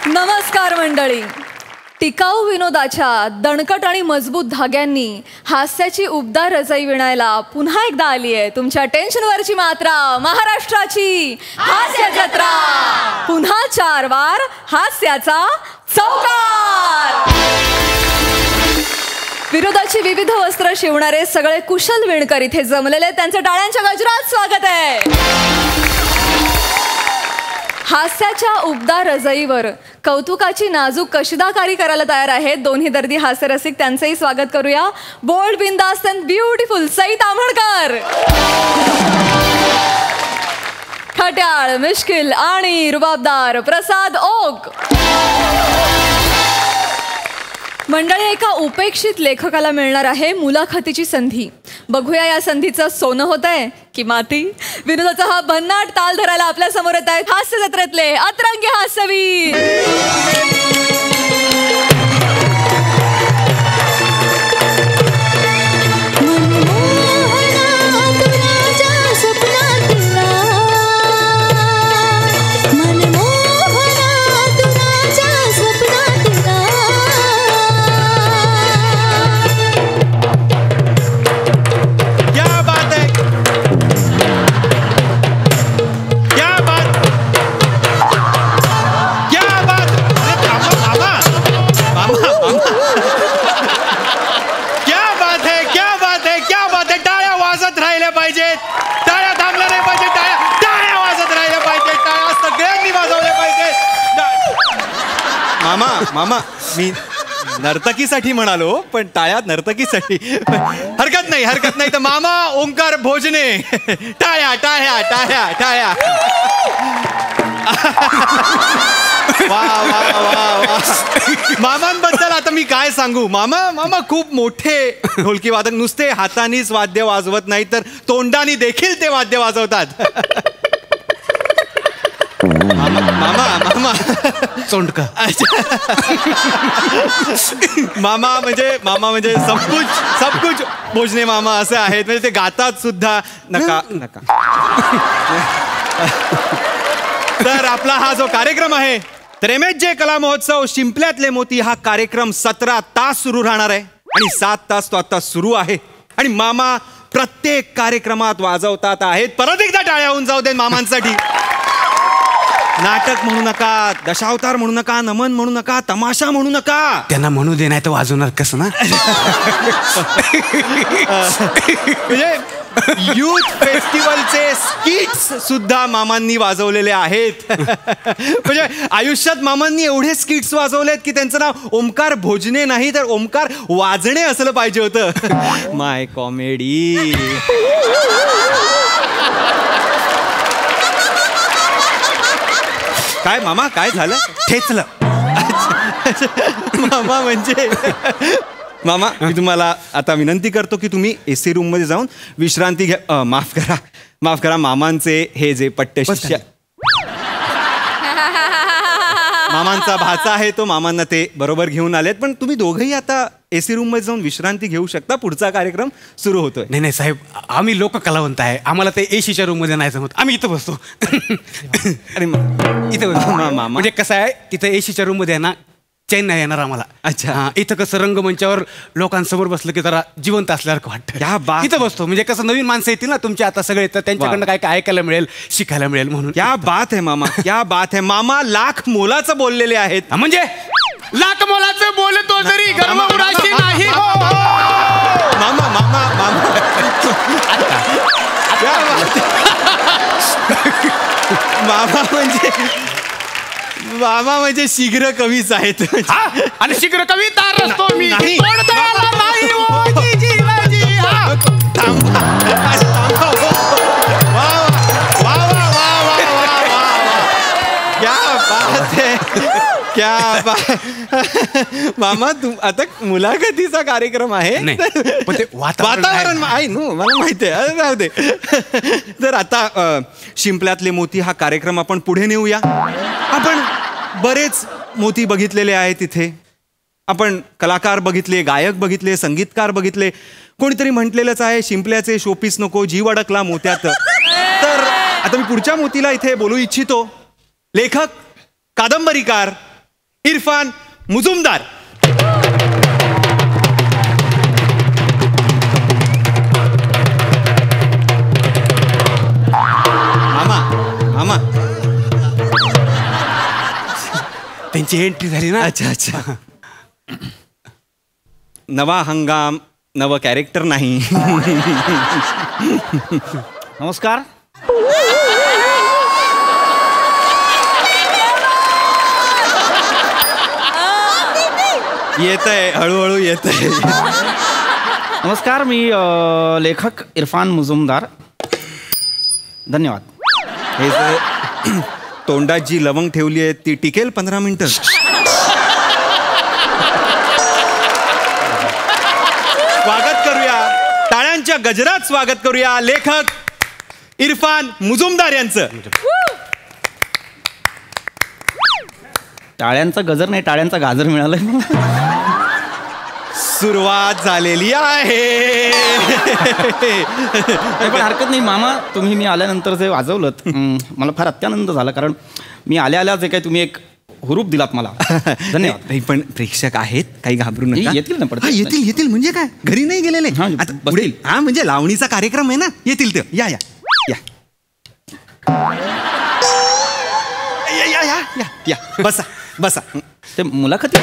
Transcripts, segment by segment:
नमस्कार मंडळी. टिकाऊ विनोदाच्या दणकट आणि मजबूत धाग्यांनी हास्याची उबदार रजाई विणायला पुन्हा एकदा आली आहे तुमच्या टेन्शनवरची मात्रा, महाराष्ट्राची हास्य जत्रा. पुन्हा 4 वार हास्याचा चौकार. विनोदाची विविध वस्त्र शिवणारे सगळे कुशल विणकर इथे जमलेले, त्यांचं टाळ्यांच्या गजरात स्वागत आहे. हास्याच्या उबदार रजाईवर कौतुकाची नाजूक कशिदाकारी करायला तयार आहेत दोन्ही दर्दी हास्यरसिक. त्यांचंही स्वागत करूया. बोल्ड, बिंदास अँड ब्युटिफुल सई ताम्हणकर, खट्याळ, मिश्किल आणि रुबाबदार प्रसाद ओक. मंडळी, एका उपेक्षित लेखकाला मिळणार आहे मुलाखतीची संधी. बघूया या संधीचं सोनं होत आहे की माती. विनोदाचा हा भन्नाट ताल धरायला आपल्या समोर येत आहेत हास्य जत्रेतले अतरंगी हास्यवीर. मामा, मी नर्तकीसाठी म्हणालो, पण टाळ्या नर्तकीसाठी. हरकत नाही तर मामा ओंकार भोजने, टाळ्या टाळ्या टाळ्या टाळ्या. वा वा वा वा. मामांबद्दल आता मी काय सांगू. मामा खूप मोठे ढोलकी वादक. नुसते हातानीच वाद्य वाजवत नाही तर तोंडानी देखील ते वाद्य वाजवतात. मामा सोंडका. मामा म्हणजे सब कुछ भोजने मामा असे आहेत. म्हणजे ते गातात सुद्धा. नका. तर आपला हा जो कार्यक्रम आहे तर MHJ कला महोत्सव शिंपल्यातले मोती हा कार्यक्रम 17 तास सुरू राहणार आहे आणि 7 तास तो आता सुरू आहे. आणि मामा प्रत्येक कार्यक्रमात वाजवतात आहेत. परत एकदा टाळ्या होऊन जाऊ देत मामांसाठी. नाटक म्हणू नका, दशावतार म्हणू नका, नमन म्हणू नका, तमाशा म्हणू नका. त्यांना म्हणू दे, नाही तर वाजवणार कसं ना. म्हणजे युथ फेस्टिवलचे स्किट्स सुद्धा मामांनी वाजवलेले आहेत. म्हणजे आयुष्यात मामांनी एवढे स्किट्स वाजवलेत की त्यांचं नाव ओंकार भोजने नाही तर ओंकार वाजणे असलं पाहिजे होतं. माय कॉमेडी. काय मामा, काय झालं? ठेचलं. मामा मी तुम्हाला आता विनंती करतो की तुम्ही AC रूम मध्ये जाऊन विश्रांती घ्या. माफ करा मामांचे हे जे पट्टे शिष्य, मामांचा भाचा आहे तो, मामांना ते बरोबर घेऊन आलेत. पण तुम्ही दोघंही आता AC रूम मध्ये जाऊन विश्रांती घेऊ शकता. पुढचा कार्यक्रम सुरू होतोय. नाही साहेब, आम्ही लोक कलावंत आहे. आम्हाला ते ACच्या रूम मध्ये नाही जमत. आम्ही इथं बसतो. अरे इथं बसतो. मामा म्हणजे कसं आहे, तिथं ACच्या रूम मध्ये आहे ना, चैन नाही येणार आम्हाला. अच्छा. इथं कसं रंगमंचावर लोकांसमोर बसलं की जरा जिवंत असल्यासारखं वाटतं. इथं बसतो म्हणजे कसं नवीन माणसं येतील ना तुमच्या आता सगळे, तर त्यांच्याकडनं काय काय ऐकायला मिळेल, शिकायला मिळेल म्हणून. क्या बात आहे मामा, क्या बात आहे. मामा लाख मोलाचं बोललेले आहेत. म्हणजे लाख मोलाचं बोलतो जरी गर्म उराशी नाही. मामा मामा म्हणजे शीघ्र कवीच आहेत. आणि शीघ्र कविता रचतो मी. क्या मामा, आता मुलाखतीचा कार्यक्रम आहे. पण ते वातावरण आहे ना, मला माहिती आहे. राहू दे. तर आता शिंपल्यातले मोती हा कार्यक्रम आपण पुढे नेऊया. आपण बरेच मोती बघितलेले आहेत इथे. आपण कलाकार बघितले, गायक बघितले, संगीतकार बघितले. कोणीतरी म्हटलेलंच आहे, शिंपल्याचे शोपीस नको, जीव अडकला मोत्यात. तर आता मी पुढच्या मोतीला इथे बोलू इच्छितो. लेखक, कादंबरीकार, इरफान मुजुमदार. मामा मामा त्यांची एंट्री झाली ना. अच्छा अच्छा. नवा हंगाम नव कॅरेक्टर नाही. नमस्कार. येतंय हळूहळू येतंय. नमस्कार, मी लेखक इरफान मुजुमदार. धन्यवाद. हे सर, तोंडात जी लवंग ठेवली आहे ती टिकेल 15 मिनिटं. स्वागत करूया, टाळ्यांच्या गजरात स्वागत करूया लेखक इरफान मुजुमदार यांचं. टाळ्यांचा गजर नाही, टाळ्यांचा गाजर मिळालाय. सुरुवात झालेली आहे. पण हरकत नाही मामा, तुम्ही मी आल्यानंतर जे वाजवलं मला फार अत्यानंद झाला, कारण मी आल्या जे काही तुम्ही एक हुरूप दिलात मला. धन्यवाद. नाही पण प्रेक्षक आहेत, काही घाबरू नका. येतील ना पडतात. येतील येतील म्हणजे काय, घरी नाही गेलेले. हां, आता पुढे हा म्हणजे लावणीचा कार्यक्रम आहे ना, येतील ते. या या या या या या या या बसा बसा. ते मुलाखती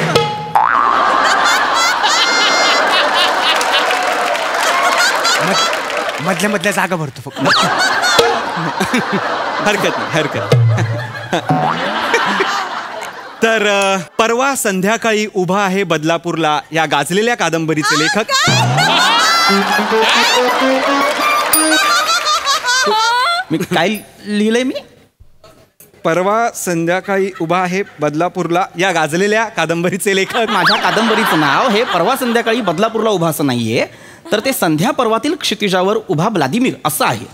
मधल्या मधल्या जागा भरतो फक्त. हरकत नाही हरकत. तर परवा संध्याकाळी उभा आहे बदलापूरला या गाजलेल्या कादंबरीचे लेखक मी काय लिहिलंय मी. परवा संध्याकाळी उभा आहे बदलापूरला या गाजलेल्या कादंबरीचे लेखक. माझ्या कादंबरीचं नाव हे परवा संध्याकाळी बदलापूरला उभा असं नाहीये, तर ते संध्या पर्वातील क्षितिजावर उभा व्लादिमीर असं आहे.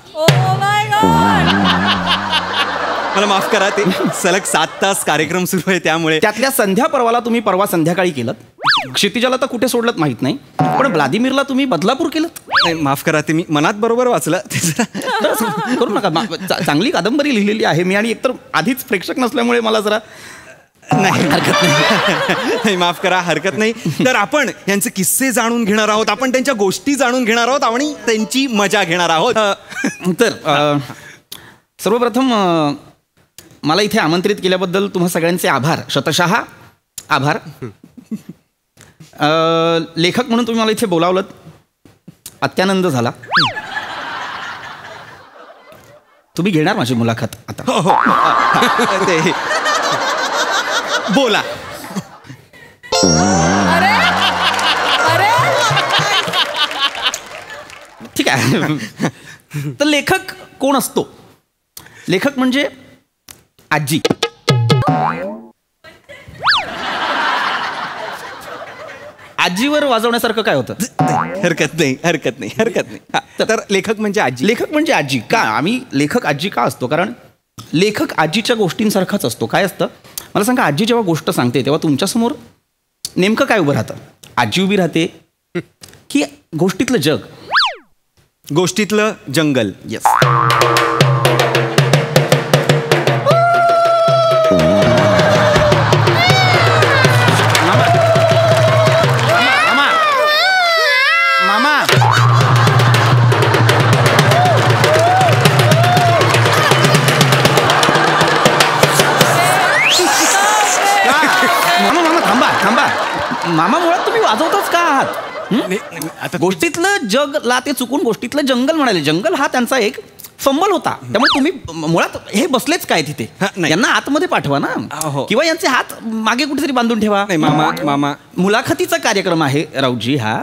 मला माफ करा, ते सलग 7 तास कार्यक्रम सुरू आहे त्यामुळे. त्यातल्या संध्या पर्वाला तुम्ही परवा संध्याकाळी केलं, क्षितिजाला तर कुठे सोडलं माहित नाही, पण व्लादिमीरला तुम्ही बदलापूर केलं. नाही, माफ करा, ते मी मनात बरोबर वाचलं. करू नका. चांगली कादंबरी लिहिलेली आहे मी, आणि एकतर आधीच प्रेक्षक नसल्यामुळे मला जरा नाही हरकत नाही. माफ करा, हरकत नाही. तर आपण यांचे किस्से जाणून घेणार आहोत, आपण त्यांच्या गोष्टी जाणून घेणार आहोत आणि त्यांची मजा घेणार आहोत. तर सर्वप्रथम मला इथे आमंत्रित केल्याबद्दल तुम्हा सगळ्यांचे आभार, शतशः आभार. लेखक म्हणून तुम्ही मला इथे बोलावलं, अत्यानंद झाला. तुम्ही घेणार माझी मुलाखत आता. हो ते बोला. ठीक आहे. तर लेखक कोण असतो? लेखक म्हणजे आजी. आजीवर वाजवण्यासारखं काय होतं? हरकत नाही हरकत नाही हरकत नाही. तर लेखक म्हणजे आजी. लेखक म्हणजे आजी का? आम्ही लेखक आजी का असतो? कारण लेखक आजीच्या गोष्टींसारखाच असतो. काय असतं मला सांगा, आजी जेव्हा गोष्ट सांगते तेव्हा तुमच्यासमोर नेमकं काय उभं राहतं? आजी उभी राहते की गोष्टीतलं जग? गोष्टीतलं जंगल. येस. मामा, मुळात तुम्ही वाजवतच का आहात? आता गोष्टीतलं जगला ते चुकून गोष्टीतलं जंगल म्हणाले. जंगल हा त्यांचा एक फंबल होता, त्यामुळे तुम्ही मुळात हे बसलेच काय तिथे? यांना आतमध्ये पाठवा ना, किंवा यांचे हात मागे कुठेतरी बांधून ठेवा. मामा मुलाखतीचा कार्यक्रम आहे राऊजी हा.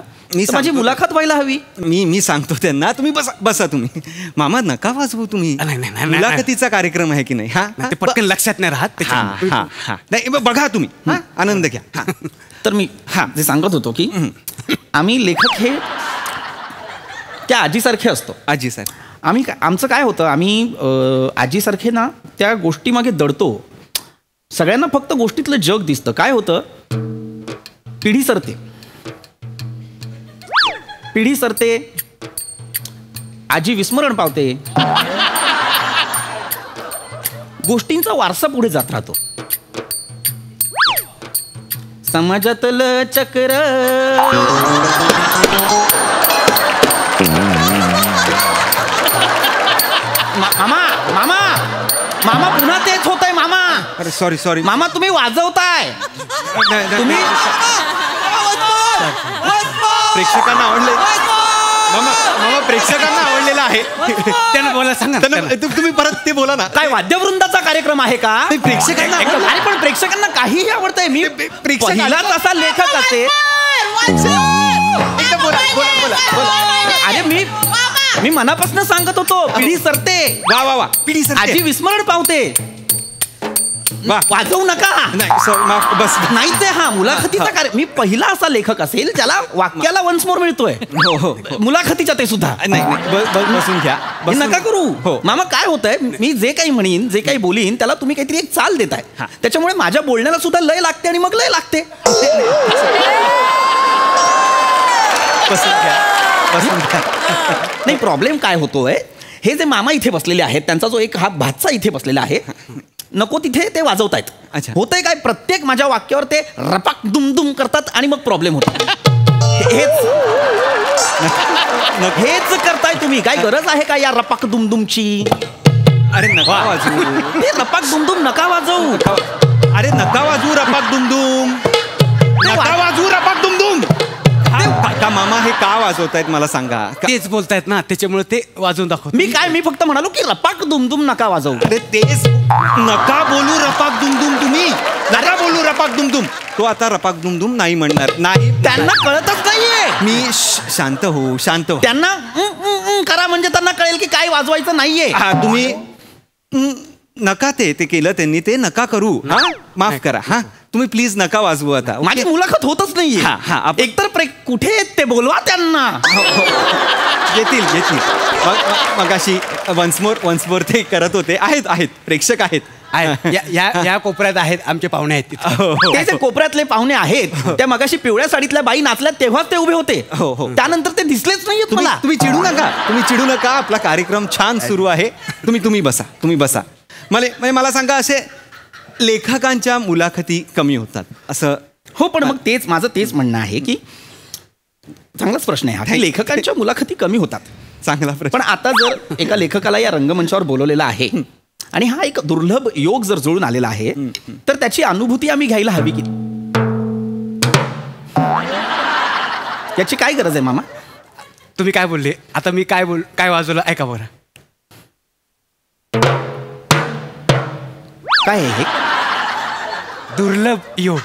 माझी मुलाखत व्हायला हवी. मी सांगतो त्यांना, तुम्ही बसा बसा तुम्ही. मामा नका वाजवू तुम्ही. मुलाखतीचा कार्यक्रम आहे की नाही? हा, ते पटकन लक्षात नाही राहत. नाही बघा तुम्ही, आनंद घ्या. तर मी जे सांगत होतो की आम्ही लेखक हे त्या आजीसारखे असतो. आजीसारखे आम्ही आमचं काय होतं, आम्ही आजीसारखे ना त्या गोष्टीमागे दडतो. सगळ्यांना फक्त गोष्टीतलं जग दिसतं. काय होतं, पिढी सरते, पिढी सरते, आजी विस्मरण पावते, गोष्टींचा वारसा पुढे जात राहतो. समाजातलं चक्र मामा मामा मामा पुन्हा तेच होत आहे मामा. अरे सॉरी मामा तुम्ही वाजवताय. तुम्ही प्रेक्षकांना आवडले मामा प्रेक्षकांना आवडलेला आहे. त्यांना बोला सांगा. तुम्ही परत ते बोला ना. काय वाद्यवृंदाचा कार्यक्रम आहे का? प्रेक्षकांना अरे पण प्रेक्षकांना काहीही आवडतंय. मी पहिलाच असा लेखक असेल. अरे मी मनापासून सांगत होतो पिढी सरते. वा पिढी सरते. आजी विस्मरण पावते. वाजवू नका. नाही बस नाही ते हा मुलाखतीचा कार्य. मी पहिला असा लेखक असेल ज्याला वाक्याला वन्स मोर मिळतोय. मुलाखतीच्या ते सुद्धा नाही बसून घ्या. नका करू. मामा काय होतंय मी जे काही म्हणीन जे काही बोलीन त्याला तुम्ही काहीतरी एक चाल देताय. त्याच्यामुळे माझ्या बोलण्याला सुद्धा लय लागते आणि मग लय लागते. नाही प्रॉब्लेम काय होतोय हे जे मामा इथे बसलेले आहेत त्यांचा जो एक हा भातचा इथे बसलेला आहे नको तिथे ते वाजवतायत. होतंय काय प्रत्येक माझ्या वाक्यावर ते रपाक दुमदुम करतात आणि मग प्रॉब्लेम होतो. हेच करताय तुम्ही. काय गरज आहे का या रपाक दुमदुमची? अरे नका वाजवू. ते रपाक दुमदुम नका वाजवू. अरे नका वाजवू रपाक दुमदुम. नका वाजवू रपाक दुमदुम. का मामा हे का वाजवतायत मला सांगा. तेच बोलतायत ना त्याच्यामुळे ते वाजवून दाखव. मी फक्त म्हणालो की रपाक दुमदुम नका वाजवू. अरे तेच नका बोलू रपाक दुमदुम. तुम्ही नका बोलू रपाक दुमदुम. तो आता रपाक दुमदुम नाही म्हणणार. नाही त्यांना कळतच नाहीये. मी शांत हो. त्यांना करा म्हणजे त्यांना कळेल की काय वाजवायचं नाहीये. तुम्ही नका ते केलं त्यांनी. ते नका करू. माफ करा. तुम्ही प्लीज नका वाजवू आता. माझी मुलाखत होतच नाहीये. एकतर कुठे आहेत ते बोलवा त्यांना. येतील मगाशी वन्स मोर ते करत होते. आहेत प्रेक्षक आहेत. या कोपऱ्यात आहेत आमचे पाहुणे आहेत. ते जे कोपऱ्यातले पाहुणे आहेत त्या मगाशी पिवळ्या साडीतल्या बाई नाचल्यात तेव्हाच ते उभे होते. त्यानंतर ते दिसलेच नाहीयेत मला. तुम्ही चिडू नका. आपला कार्यक्रम छान सुरू आहे. तुम्ही बसा. मला सांगा असे लेखकांच्या मुलाखती कमी होतात असं. हो पण मग माझं तेच म्हणणं आहे की चांगलाच प्रश्न आहे. लेखकांच्या मुलाखती कमी होतात. चांगला प्रश्न. पण आता जर एका लेखकाला या रंगमंचावर बोलवलेला आहे आणि हा एक दुर्लभ योग जर जुळून आलेला आहे तर त्याची अनुभूती आम्ही घ्यायला हवी की. याची काय गरज आहे मामा? तुम्ही काय बोलले आता? मी काय वाजवलं ऐका बरं. काय आहे हे? दुर्लभ योग.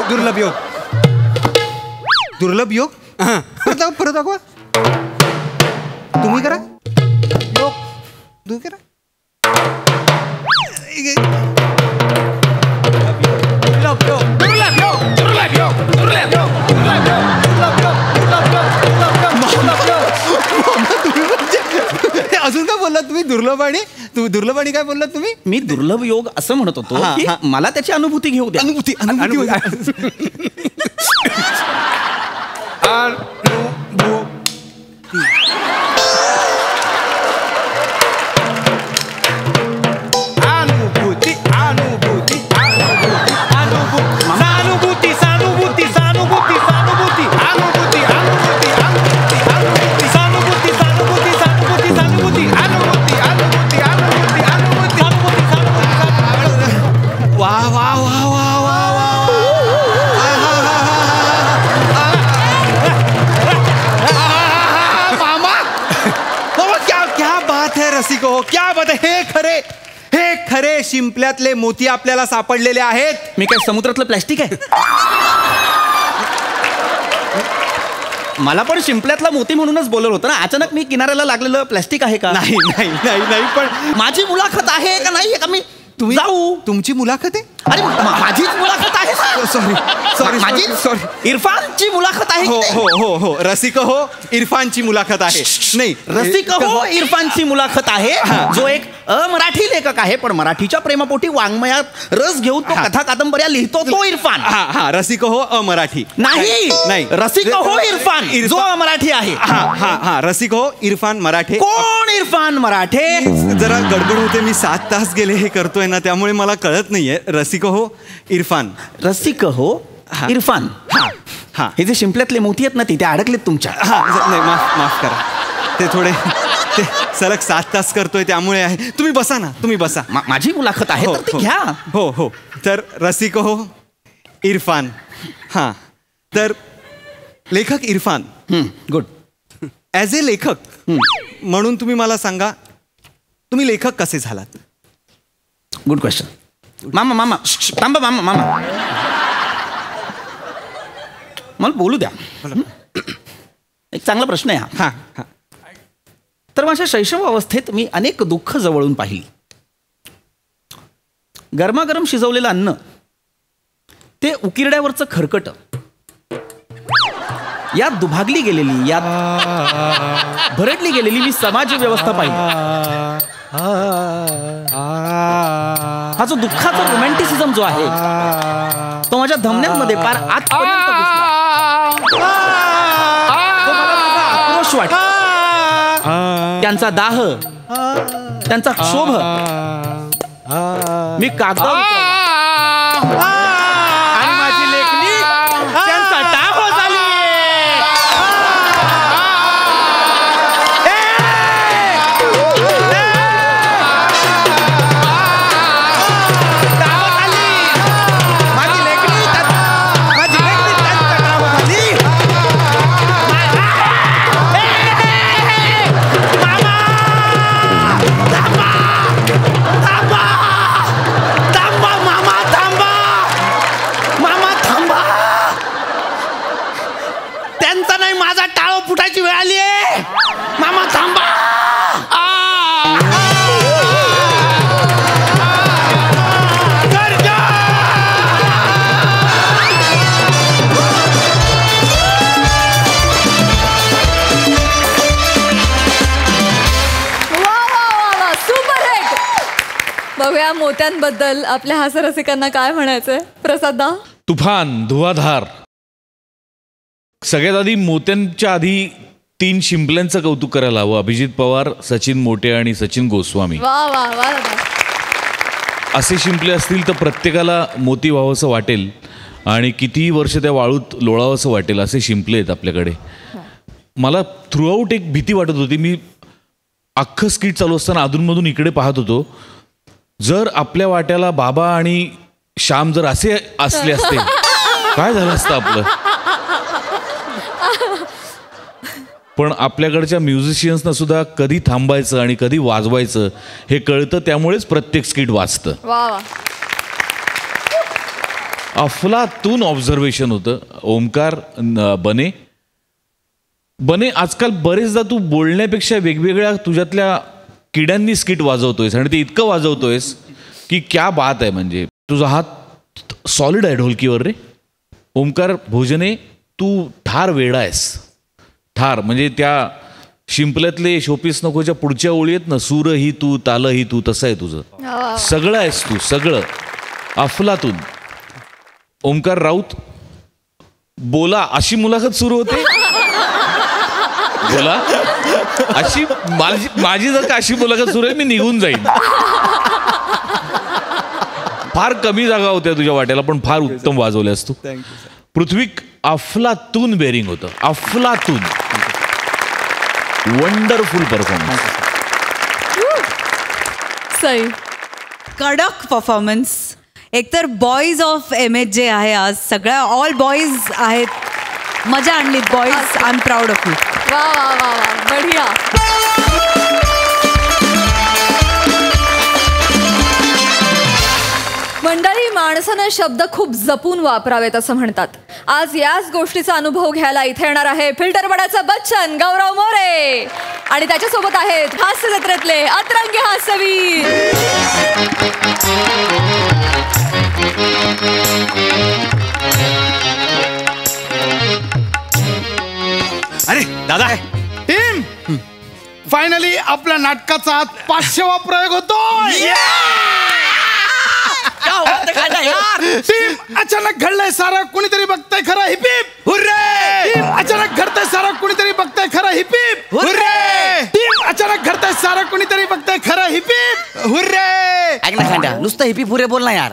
दुर्लभ योग. दुर्लभ योग. परत दाखवा. तुम्ही करा. तुम्ही करा. अजून काय बोललात तुम्ही? दुर्लभ आणि काय बोललात तुम्ही? मी दुर्लभ योग असं म्हणत होतो की मला त्याची अनुभूती घेऊ द्या. अनुभूती क्या बात आहे. हे खरे शिंपल्यातले मोती आपल्याला सापडलेले आहेत. मी काय समुद्रातलं प्लॅस्टिक आहे? मला पण शिंपल्यातला मोती म्हणूनच बोलवलं होतं ना. अचानक मी किनाऱ्याला लागलेलं प्लॅस्टिक आहे का? नाही पण माझी मुलाखत आहे का नाही का? मी तुम्ही जाऊ. तुमची मुलाखत आहे? अरे माझीच मुलाखत आहे. सॉरी माझी सॉरी इरफानची मुलाखत आहे. हो हो हो हो रसिक हो इरफानची मुलाखत आहे. नाही रसिक हो इरफानची मुलाखत आहे, जो एक मराठी लेखक आहे, पण मराठीच्या प्रेमापोटी वाङ्मयात रस घेऊन तो कथा कादंबऱ्या लिहितो तो इरफान. हा हा रसिक हो अमराठी. नाही नाही रसिक हो इरफान जो अमराठी आहे. हा हा हा रसिक हो इरफान मराठे. कोण इरफान मराठे? जरा गडबड होते, मी 7 तास गेले हे करतोय ना, त्यामुळे मला कळत नाहीये. रसिक हो इरफान. रसिक हो इरफान. हा हा हे जे शिंपल्यातले मोती आहेत ना ते अडकलेत तुमच्या. हा नाही माफ करा, ते थोडे ते सलग 7 तास करतोय त्यामुळे आहे. तुम्ही बसा ना, तुम्ही बसा. माझी मुलाखत आहे तर ती घ्या. हो हो तर रसिक हो इरफान. हा तर लेखक इरफान. गुड. ॲज ए लेखक म्हणून तुम्ही मला सांगा, तुम्ही लेखक कसे झालात? Good question. मामा थांबा मामा मला बोलू द्या. एक चांगला प्रश्न आहे हा. हा तर माझ्या शैशव अवस्थेत मी अनेक दुःख जवळून पाहिली. गरमागरम शिजवलेलं अन्न, ते उकिरड्यावरचं खरकट, यात दुभागली गेलेली, यात भरडली गेलेली मी समाज व्यवस्था पाहिली. हा जो दुःखाचा रोमॅन्टिसिझम जो आहे तो माझ्या धमन्यांमध्ये पार आतपर्यंत घुसला. तो मला माझा आक्रोश वाटतो, त्यांचा दाह, त्यांचा क्षोभ. मी कागदावर उतरलो आणि माझी लेखणी त्यांचा टाहो झाली. फुटायची वेळ आली आहे. मामा थांबा. Super hit. बघूया मोत्यांबद्दल आपल्या हास्यरसिकांना काय म्हणायचंय. प्रसाद. तुफान धुवाधार. सगळ्यात आधी मोत्यांच्या आधी 3 शिंपल्यांचं कौतुक करायला हवं. अभिजित पवार, सचिन मोटे आणि सचिन गोस्वामी. वा वा वा. असे शिंपले असतील तर प्रत्येकाला मोती व्हावंसं वाटेल आणि कितीही वर्ष त्या वाळूत लोळावंसं वाटेल. असे शिंपले आहेत आपल्याकडे. मला थ्रूआउट एक भीती वाटत होती. मी अख्खं स्किट चालू असताना अधूनमधून इकडे पाहत होतो, जर आपल्या वाट्याला बाबा आणि श्याम जर असे असले असते काय झालं असतं आपलं. पण आपल्याकडच्या म्युझिशियन्सना सुद्धा कधी थांबायचं आणि कधी वाजवायचं हे कळतं, त्यामुळेच प्रत्येक स्किट वाजतं. अफलातून ऑब्झर्वेशन होतं. ओमकार बने आजकाल बरेचदा तू बोलण्यापेक्षा वेगवेगळ्या तुझ्यातल्या किड्यांनी स्किट वाजवतोयस आणि ते इतकं वाजवतोयस की क्या बात आहे. म्हणजे तुझा हात सॉलिड आहे ढोलकीवर रे. ओमकार भोजने, तू ठार वेडा आहेस. ठार म्हणजे त्या शिंपल्यातले शोपीस नकोच्या पुढच्या ओळी आहेत ना, सूर ही तू ताल ही तू, तसं आहे तुझं. सगळं आहेस तू, सगळं अफलातून. ओमकार राऊत, बोला अशी मुलाखत सुरू होते. बोला अशी माझी जर का अशी मुलाखत सुरू आहे मी निघून जाईन. फार कमी जागा होत्या तुझ्या वाट्याला, पण फार उत्तम वाजवल्यास तू. पृथ्वीक अफलातून बेरिंग होतं. अफलातून. Wonderful performance. सई. कडक परफॉर्मन्स. एकतर बॉईज ऑफ MH जे आहे आज सगळ्या ऑल बॉईज आहेत. मजा आणलीत boys. I am proud of you. वा वा वा वा. बढिया. मंडळी, माणसानं शब्द खूप जपून वापरावेत असं म्हणतात. आज याच गोष्टीचा अनुभव घ्यायला इथे येणार आहे फिल्टरपडाचा बच्चन गौरव मोरे आणि त्याच्यासोबत आहेत हास्य जत्रेतले अतरंगी हास्यवीर. अरे दादा टीम फायनली आपल्या नाटकाचा आज 500वा प्रयोग होतोय. टीम अचानक घडलंय सारं कुणीतरी बघताय खरं हिप हिप हुर्रे. टीम अचानक घडतंय सारं कुणीतरी बघताय खरं हिप हिप हुर्रे. टीम अचानक घडतंय सारं कुणीतरी बघताय खरं हिप हिप हुर्रे. ऐक ना खांड्या, नुसतं हिपी पुरे बोल ना यार.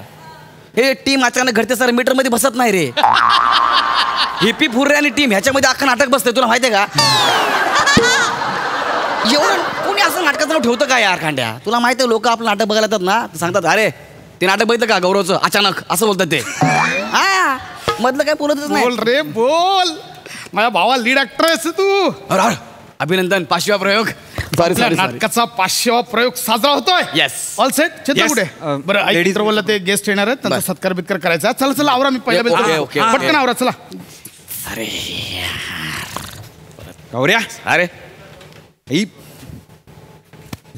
हे टीम अचानक घडते सर मीटर मध्ये बसत नाही रे. हिपी फुर्रे आणि टीम ह्याच्यामध्ये अख्खं नाटक बसतंय, तुला माहितीये का? एवढं कोणी असं नाटकाचं नाव ठेवतं का यार खांड्या? तुला माहिती आहे लोक आपलं नाटक बघायला येतात ना, सांगतात अरे ते नाटक बघितलं का गौरवचं अचानक, असं बोलतात ते. हा मधलं काय बोलतच नाही. बोल रे बोल, माझ्या भावा लीड ऍक्टर आहेस तू. अरे अभिनंदन, 5वा प्रयोग. आपल्या नाटकाचा 500वा प्रयोग साजरा होतोय. येस. ऑल सेट चेतन कुठे? बरं ऐक बोलला ते गेस्ट येणार आहेत, त्यांचा सत्कार बित्कार करायचा. चला चला आवरा, मी पहिल्या पटकन आवरा चला. अरे गौऱ्या, अरे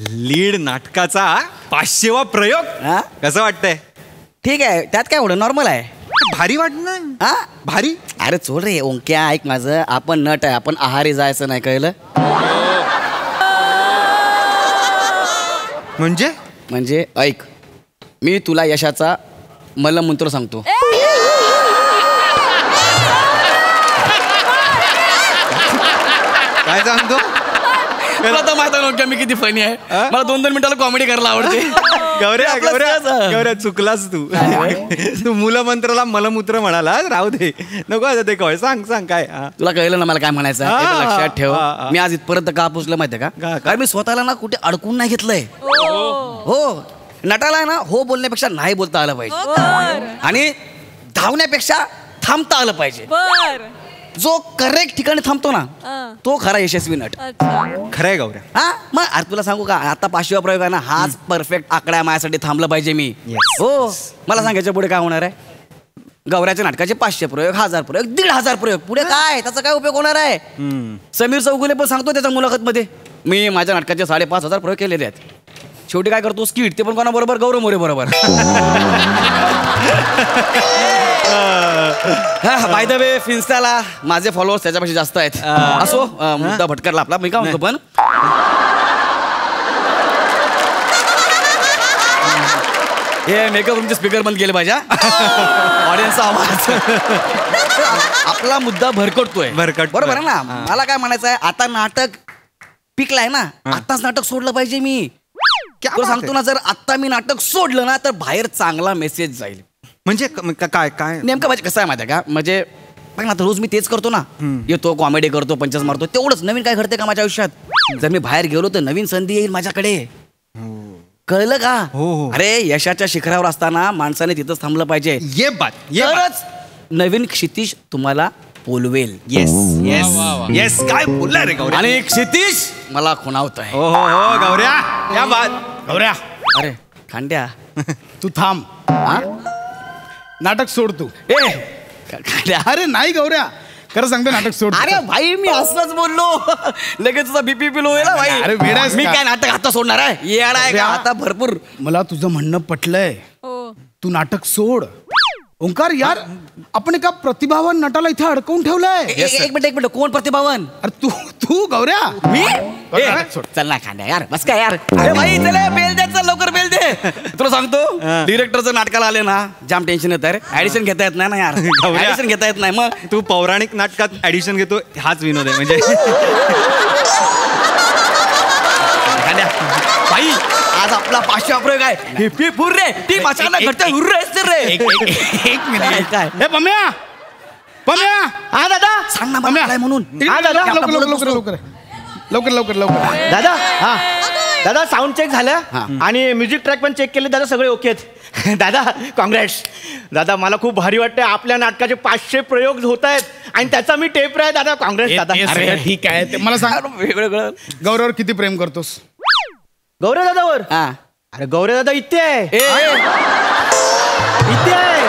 लीड नाटकाचा 500वा प्रयोग हा? कसं वाटतंय? ठीक आहे, त्यात काय एवढं नॉर्मल आहे. भारी वाटणार. हा भारी. अरे चोल रे ओंक्या, ऐक माझं, आपण नट आहे, आपण आहारी जायचं नाही, कळलं? म्हणजे ऐक, मी तुला यशाचा मलमंत्र सांगतो. काय सांगतो? तुला तर माहिती नव्हतं मी किती फनी आहे. मला 2-2 मिनिटाला कॉमेडी करायला आवडते. गौऱ्या आपलं गौऱ्या सहज. गौऱ्या चुकलास तू. तू मूलमंत्राला मलमूत्र म्हणाला, राहू दे, नको आता ते कळ. सांग सांग काय. तुला कळलं ना मला काय म्हणायचं आहे? हा, हे बघ, लक्षात ठेव. हा, हा. मी आज इथपर्यंत का पोचलं माहितीये का? कारण मी स्वतःला ना कुठे अडकून नाही घेतलंय. हो, नटाला ना हो बोलण्यापेक्षा नाही बोलता आलं पाहिजे, आणि धावण्यापेक्षा थांबता आलं पाहिजे. जो करेक्ट ठिकाणी थांबतो ना तो खरा यशस्वी नट. खरंय गौऱ्या. हा मग अरे तुला सांगू का, आता 500वा प्रयोग आहे ना, हाच परफेक्ट आकडा आहे माझ्यासाठी. थांबलं पाहिजे मी. हो, मला सांगायच्या पुढे काय होणार आहे? गौऱ्याच्या नाटकाचे 500 प्रयोग, 1000 प्रयोग, 1500 प्रयोग, पुढे काय त्याचा काय उपयोग होणार आहे? समीर चौगुले पण सांगतो त्याच्या मुलाखत मध्ये, मी माझ्या नाटकाचे 5500 प्रयोग केलेले आहेत. शेवटी काय करतो, स्किट ते पण कोणाबरोबर? गौरव मोरे बरोबर. बाय द वे फिन्स्टाला माझे फॉलोअर्स त्याच्यापेक्षा जास्त आहेत. असो, मुद्दा भटकरला आपला. मी काय म्हणतो पण हे मेकअप रूमचे स्पीकर बंद केले पाहिजे, ऑडियन्सचा आवाज. आपला मुद्दा भरकटतोय, बरोबर आहे ना? मला काय म्हणायचं आहे, आता नाटक पिकलाय ना, आताच नाटक सोडलं पाहिजे. मी तुला सांगतो ना, जर आता मी नाटक सोडलं ना तर बाहेर चांगला मेसेज जाईल. म्हणजे काय काय नेमकं म्हणजे कसं आहे माहिती आहे का? म्हणजे पण आता रोज मी तेच करतो ना, येतो कॉमेडी करतो, पंचस मारतो, तेवढंच. नवीन काय घडते का माझ्या आयुष्यात? जर मी बाहेर गेलो तर नवीन संधी येईल माझ्याकडे, कळलं का? अरे यशाच्या शिखरावर असताना माणसाने तिथंच थांबलं पाहिजे. ये बात, तरच नवीन क्षितिज तुम्हाला बोलवेल. Yes yes yes. काय बोलला रे गौऱ्या? आणि क्षितिज मला खुणावत आहे. हो हो हो गौऱ्या, या बात. गौऱ्या अरे खांड्या, तू थांब. हा? नाटक सोड तू. ए खांड्या, अरे नाही गौऱ्या, खरं सांगतो नाटक सोड. अरे भाई मी असंच बोललो, लगेच तुझा बीपी पिलो होईल भाई. अरे वेडा आहेस मी का? काय नाटक आता सोडणार आहे? येणार आहे का आता? भरपूर. मला तुझं म्हणणं पटलंय, तू नाटक सोड. ओंकार यार, आपण एका प्रतिभावान नटाला इथे अडकवून ठेवलंय. एक मिनिट, कोण प्रतिभावन? अरे तू गौऱ्या. मी? सोड. चल ना खांद्या यार, बस काय यार. अरे भाई चल बेल दे, चल लवकर बेल दे. तुला सांगतो, डिरेक्टरचं नाटकाला आले ना जाम टेन्शन येत आहे. ऍडिशन घेता येत नाही ना यार, ऍडिशन घेता येत नाही. मग तू पौराणिक नाटकात ऍडिशन घेतो, हाच विनोद आहे म्हणजे. भाई आज आपला 500 प्रयोग आहे. हिपी फुर्रे, टीम अचानक घडते, हुर्रे असते रे. एक मिनिट. काय? हे पम्या, पम्या. हा दादा, सांग ना मला काय म्हणून. हा दादा, लवकर. दादा, हा दादा, साऊंड चेक झालं आणि म्युझिक ट्रॅक पण चेक केले दादा, सगळे ओके आहेत. दादा काँग्रेट्स. दादा मला खूप भारी वाटतंय, आपल्या नाटकाचे 500 प्रयोग होत आहेत आणि त्याचा मी टेप आहे दादा. काँग्रेस दादा. अरे ठीक आहे, ते मला सांग, वेगवेगळं गौरवर किती प्रेम करतोस? गौरव दादावर? हा. अरे गौरव दादा इथे आहे, ए इथे आहे.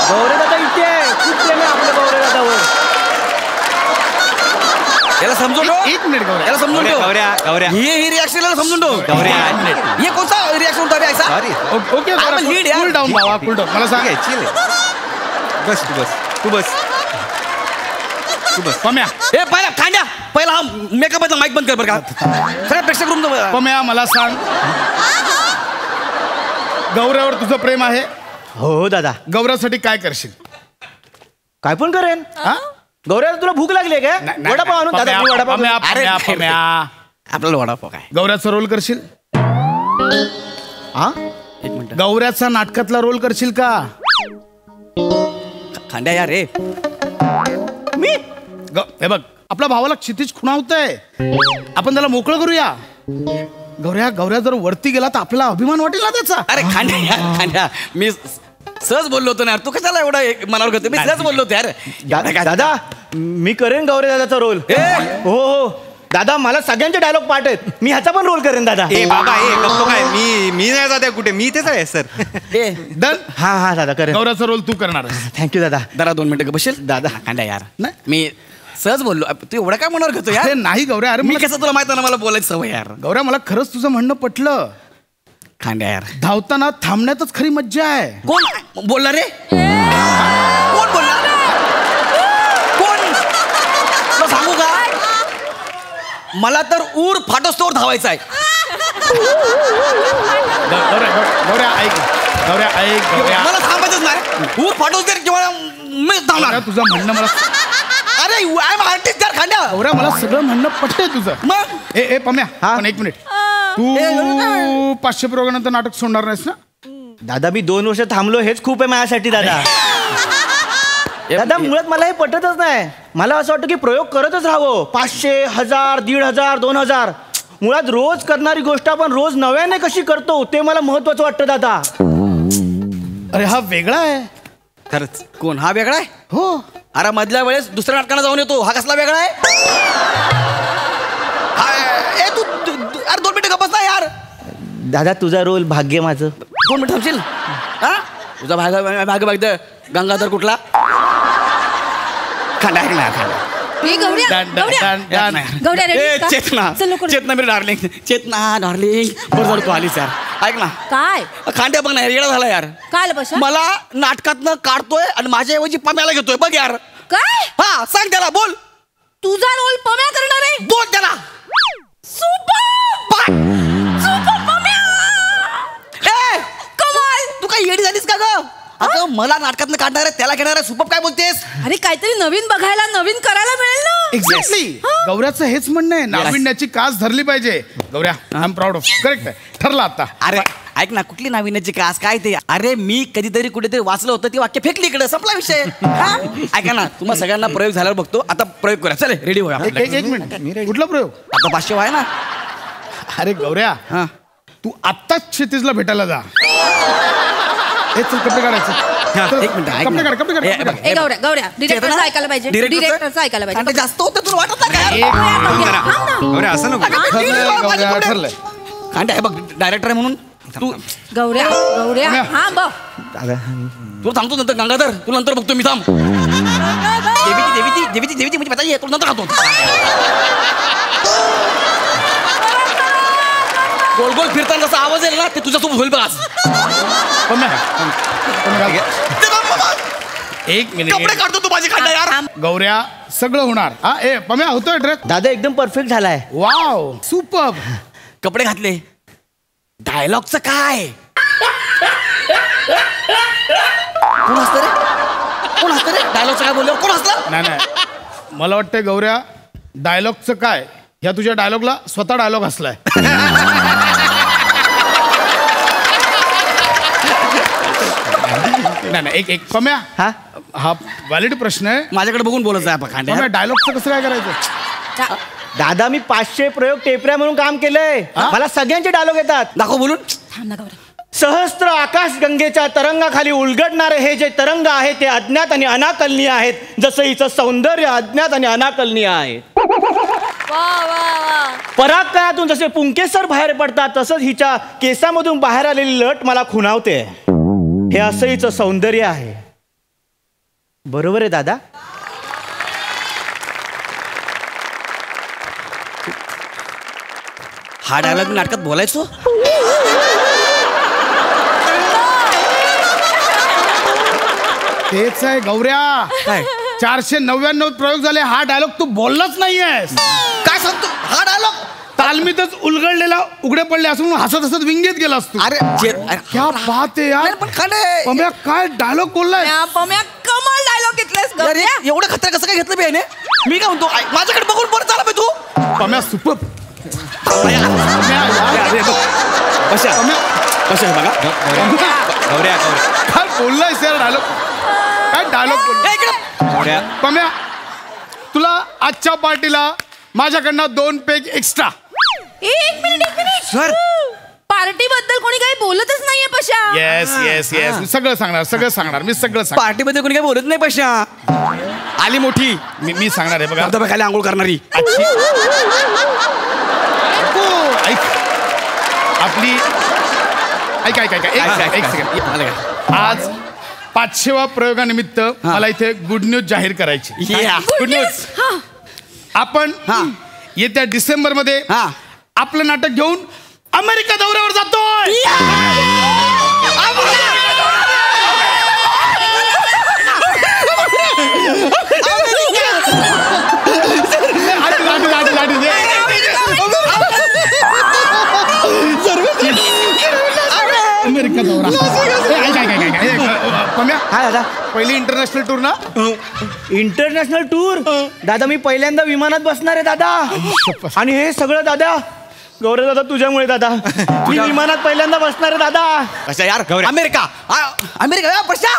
गौरव दादा इथे आहे, खूप प्रेम आहे आपल्या गौरव दादावर. याला समजून एक मिनिट गौऱ्या. याला समजून ठेव. गौऱ्या ही रिएक्शन याला समजून ठेव. गौऱ्या. ये कोणता रिएक्शन होता रे ऐसा? ओके लीड यार. कूल डाऊन बाबा, कूल डाऊन. मला सांग. बस तू बस. पम्या ए पहिला खांड्या पहिला हा मेकअपचा माईक बंद कर बरं का. सगळ्या प्रेक्षक रूम पम्या मला सांग, गौऱ्यावर तुझं प्रेम आहे? हो दादा. गौऱ्यासाठी काय करशील? काय पण करेन. हा? गौऱ्या तुला भूक लागली आहे काय? वडापाव आणून दादा मी वडापाव पम्या, घेऊन- पम्या, पम्या. आपल्याला वडापाव काय. गौऱ्याचा रोल करशील? हा? एक मिनिट गौऱ्याचा नाटकातला रोल करशील का? खांड्या यार रे. हे बघ, आपल्या भावाला क्षितिज खुणावतंय, आपण त्याला मोकळं करूया. गौऱ्या जर वरती गेला तर आपल्याला अभिमान वाटेल ना त्याचा. अरे खांड्या यार खांड्या, मी सहज बोललो होतो ना यार. तू कशाला एवढा मनावर घेतो? मी सहज बोललो होतो यार. दादा मी करेन गौऱ्या दादाचा रोल. हो हो दादा, मला सगळ्यांचे डायलॉग पाठ आहेत. मी ह्याचा पण रोल करेन दादा. ए बाबा गप्पो काय, मी नाही जाते कुठे, मी इथेच आहे सर. डन. हा दादा करेन. गौऱ्याचा रोल तू करणार. थँक्यू दादा. जरा 2 मिनिटं बसेल दादा. खांड्या यार नाही. मी सहज बोललो. तू एवढा काय मनावर घेतो यार? अरे नाही गौऱ्या, अरे मी कसं तुला माहित आहे ना मला बोलायची सवय यार. गौऱ्या मला खरंच तुझं म्हणणं पटलं. खांड्या यार धावताना थांबण्यातच खरी मज्जा आहे. कोण बोलला रे? कोण बोलला? कोण? तुला सांगू का, मला तर ऊर फाटोस्तोवर धावायचा आहे. गौऱ्या ऐक, गौऱ्या ऐक, गौऱ्या. मला थांबायचंच नाही. ऊर फाटोस्तर किंवा मी धावणार. तुझं म्हणणं मला, अरे आय एम आर्टिस्ट यार खांड्या. गौऱ्या मला सगळं म्हणणं पटतंय तुझं. मग ए पम्या, पण एक मिनिट, तू 500 प्रयोगानंतर नाटक सोडणार नाहीस ना? दादा मी 2 वर्ष थांबलो हेच खूप आहे माझ्यासाठी दादा. दादा मुळात मला हे पटतच नाही. मला असं वाटतं की प्रयोग करतच राहावं. 500, 1000, 1500, 2000. मुळात रोज करणारी गोष्ट आपण रोज नव्याने कशी करतो ते मला महत्वाचं वाटतं दादा. अरे हा वेगळा आहे खरंच. कोण हा वेगळा आहे? हो. अरे मधल्या वेळेस दुसऱ्या नाटकाला जाऊन येतो. हा कसला वेगळा आहे? ए तू अरे 2 मिनिटं गप्प बस ना यार. दादा तुझा रोल भाग्य माझं. 2 मिनिटं थांबशील? हा तुझा भाग गंगाधर कुठला? खांडा ऐक ना खांडा. चेतना मेरी डार्लिंग, चेतना डार्लिंग. बरं झालं तू आलीस यार. ऐक ना काय खांड्या बघ ना येडा झाला यार. काय बशा? मला नाटकातनं काढतोय आणि माझ्याऐवजी पम्याला घेतोय. बघ यार. काय? हा सांग त्याला. बोल. तुझा रोल पम्या करणार आहे? बोल त्याला. कमाल. तू काय येडी झालीस का ग? अगं मला नाटकातनं काढणार आहे त्याला घेणार आहे. सुपब काय बोलतेस? अरे काहीतरी नवीन बघायला, नवीन करायला मिळेल ना. एक्झॅक्टली. गौऱ्याचं हेच म्हणणं आहे, नाविन्याची कास धरली पाहिजे. Gaurya I am proud of. Correct आहे, ठरलं आता. अरे ऐक ना, कुठली नाविन्याची कास काय ते? अरे मी कधीतरी कुठेतरी वाचलं होतं, ती वाक्य फेकली इकडे, संपला विषय. ऐका ना, तुम्हाला सगळ्यांना प्रयोग झाल्यावर बघतो. आता प्रयोग करूया. चले रेडी होऊया. एक मिनिट, कुठला प्रयोग? आता 500 आहे ना. अरे गौऱ्या, हा तू आत्ताच क्षितिजला भेटायला जा. चल कपडे काढायचे. एक मिनिट ऐक ना. ए गौऱ्या, गौऱ्या डिरेक्टरचं ऐकायला पाहिजे. डिरेक्टरचं ऐकायला पाहिजे. आणि जास्त होतं तुला वाटत नाही का? गौऱ्या असं नको. ठरलंय. कांटे आहे बघ, डायरेक्टर आहे म्हणून तू. गौऱ्या, गौऱ्या हा बघ. तू थांबतो नंतर. गंगाधर तू नंतर बघतो मी. थांब. देवीची म्हणजे बताइए तू नंतर खातो. गोल गोल फिरताना जसा आवाज येईल ना, ते तुझ्यासोबत होईल बघ आज. एक मिनिट, कपडे काढतो तू माझी. खांडा यार. गौऱ्या सगळं होणार. हा ए पम्या, होतोय ड्रेस? दादा एकदम परफेक्ट झालाय. Wow super. कपडे घातले. डायलॉगचं काय? कोण असतं रे? कोण असतं रे? डायलॉगचं काय बोलल्यावर कोण असतं? नाही मला वाटतंय गौऱ्या, डायलॉगचं काय ह्या तुझ्या डायलॉगला स्वतः डायलॉग असलाय. नाही एक पम्या, हा व्हॅलिड प्रश्न आहे. माझ्याकडे बघून बोलायचं आहे. खांड्या डायलॉगचं कसं काय करायचं? दादा मी 500 प्रयोग टेपऱ्या म्हणून काम केलंय. मला सगळ्यांचे डायलॉग येतात. दाखव बोलून. थांब ना गौऱ्या. सहस्त्र आकाश गंगेच्या तरंगाखाली उलगडणारे हे जे तरंग आहे ते अज्ञात आणि अनाकलनीय आहेत. जसं हिचं सौंदर्य अज्ञात आणि अनाकलनीय आहे. पराकायातून जसे पुंकेसर बाहेर पडतात तसंच हिच्या केसामधून बाहेर आलेली लट मला खुणावते. हे असं हिचं सौंदर्य आहे. बरोबर आहे दादा? हा डायलॉग नाटकात बोलायचो. तेच आहे गौऱ्या. काय 499 प्रयोग झाले. हा डायलॉग तू बोललाच नाहीयेस. काय सांगतो हा डायलॉग? तालमीतच उलगडलेला उघडे पडले असं म्हणून हसत हसत विंगेत गेलास तू. अरे क्या बात आहे यार. पण खरे पम्या काय डायलॉग बोललाय. पम्या कमाल डायलॉग घेतलास अरे एवढं खतरा कसं काय घेतलं बेने? मी काय म्हणतो माझ्याकडे बघून परत चाला बे तू. पम्या सुपर. काय बोललायस यार डायलॉग. काय डायलॉग बोलला. पम्या तुला आजच्या पार्टीला माझ्याकडनं 2 पेग एक्स्ट्रा. एक मिनिट सर पार्टी बद्दल कोणी काही बोलतच नाहीये पशा. येस येस येस मी सगळं सांगणार मी सगळं सांगणार. पार्टीमध्ये कोणी काय बोलत नाही पशा. आली मोठी मी सांगणार आहे बघा. धबधब्याखाली आंघोळ करणारी. ऐक आपली ऐक एक सेकंड. आज 500व्या प्रयोगानिमित्त मला इथे गुड न्यूज जाहीर करायची. Good news. आपण येत्या डिसेंबरमध्ये आपलं नाटक घेऊन अमेरिका दौऱ्यावर जातोय. अमेरिका दौरा. पहिली इंटरनॅशनल टूर ना. इंटरनॅशनल टूर दादा. मी पहिल्यांदा विमानात बसणार आहे दादा. आणि हे सगळं दादा गौरव दादा तुझ्यामुळे दादा. मी विमानात पहिल्यांदा बसणार आहे दादा. कशा यार अमेरिका अमेरिका पशा.